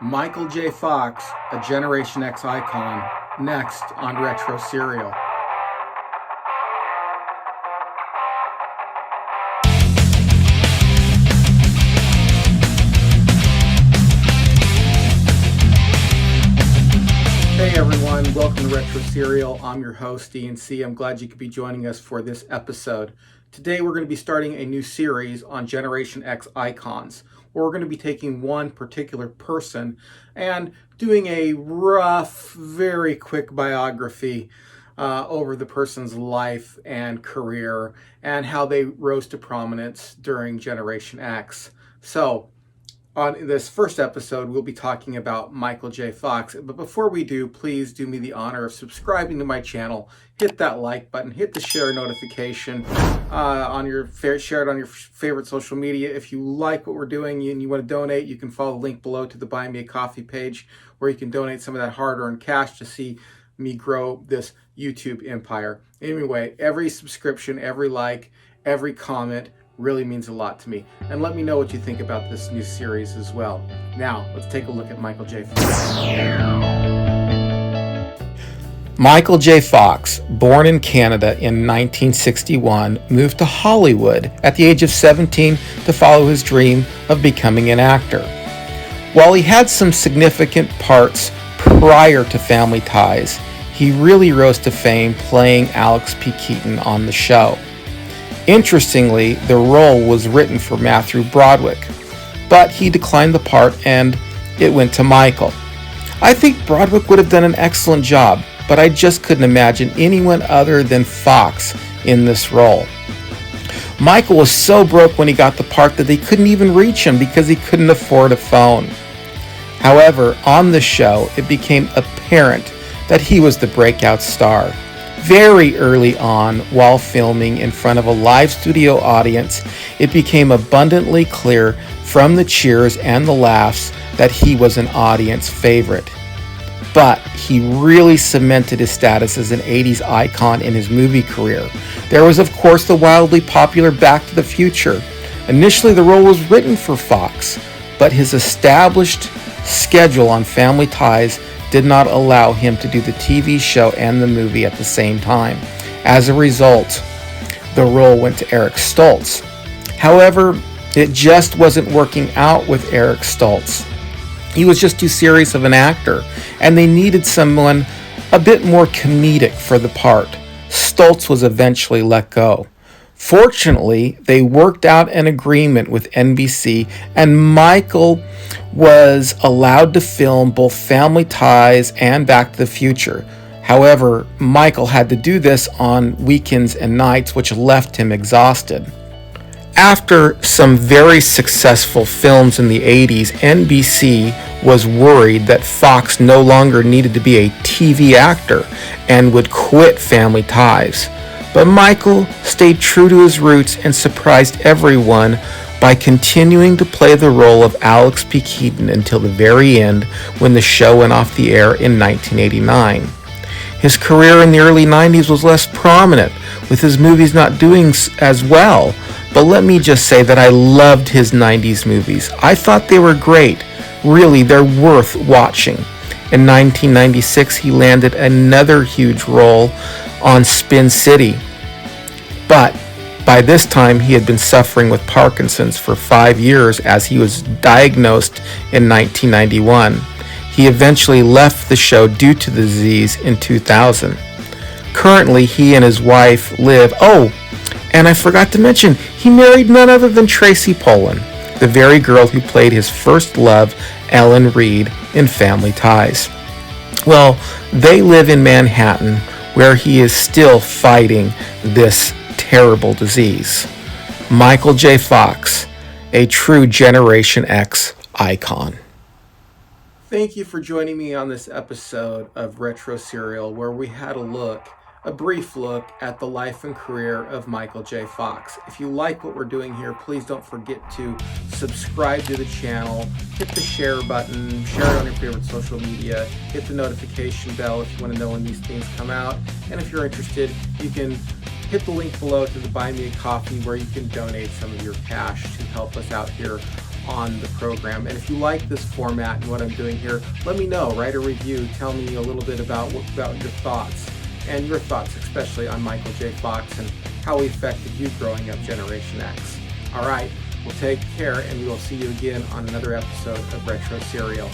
Michael J. Fox, a Generation X icon, next on Retro Serial. Hey everyone, welcome to Retro Serial. I'm your host, DNC. I'm glad you could be joining us for this episode. Today we're going to be starting a new series on Generation X icons, where we're going to be taking one particular person and doing a rough, very quick biography over the person's life and career and how they rose to prominence during Generation X. So, on this first episode, we'll be talking about Michael J. Fox. But before we do, please do me the honor of subscribing to my channel. Hit that like button. Hit the share notification share it on your favorite social media. If you like what we're doing and you want to donate, you can follow the link below to the Buy Me a Coffee page, where you can donate some of that hard-earned cash to see me grow this YouTube empire. Anyway, every subscription, every like, every comment really means a lot to me. And let me know what you think about this new series as well. Now, let's take a look at Michael J. Fox. Michael J. Fox, born in Canada in 1961, moved to Hollywood at the age of 17 to follow his dream of becoming an actor. While he had some significant parts prior to Family Ties, he really rose to fame playing Alex P. Keaton on the show. Interestingly, the role was written for Matthew Broderick, but he declined the part and it went to Michael. I think Broderick would have done an excellent job, but I just couldn't imagine anyone other than Fox in this role. Michael was so broke when he got the part that they couldn't even reach him because he couldn't afford a phone. However, on the show, it became apparent that he was the breakout star. Very early on, while filming in front of a live studio audience, it became abundantly clear from the cheers and the laughs that he was an audience favorite. But he really cemented his status as an 80s icon in his movie career. There was, of course, the wildly popular Back to the Future. Initially, the role was written for Fox, but his established schedule on Family Ties did not allow him to do the TV show and the movie at the same time. As a result, the role went to Eric Stoltz. However, it just wasn't working out with Eric Stoltz. He was just too serious of an actor, and they needed someone a bit more comedic for the part. Stoltz was eventually let go. Fortunately, they worked out an agreement with NBC, and Michael was allowed to film both Family Ties and Back to the Future. However, Michael had to do this on weekends and nights, which left him exhausted. After some very successful films in the 80s, NBC was worried that Fox no longer needed to be a TV actor and would quit Family Ties. But Michael stayed true to his roots and surprised everyone by continuing to play the role of Alex P. Keaton until the very end, when the show went off the air in 1989. His career in the early 90s was less prominent, with his movies not doing as well, but let me just say that I loved his 90s movies. I thought they were great. Really, they're worth watching. In 1996, he landed another huge role on Spin City, but by this time, he had been suffering with Parkinson's for 5 years as he was diagnosed in 1991. He eventually left the show due to the disease in 2000. Currently, he and his wife live... Oh, and I forgot to mention, he married none other than Tracy Pollan, the very girl who played his first love, Ellen Reed, in Family Ties. Well, they live in Manhattan, where he is still fighting this terrible disease. Michael J. Fox, a true Generation X icon. Thank you for joining me on this episode of Retro Serial, where we had a brief look at the life and career of Michael J. Fox. If you like what we're doing here, please don't forget to subscribe to the channel, hit the share button, share it on your favorite social media, hit the notification bell if you want to know when these things come out, and if you're interested, you can hit the link below to the Buy Me a Coffee, where you can donate some of your cash to help us out here on the program. And if you like this format and what I'm doing here, let me know. Write a review. Tell me a little bit about your thoughts, and your thoughts especially on Michael J. Fox and how he affected you growing up Generation X. All right, well, take care, and we will see you again on another episode of Retro Serial.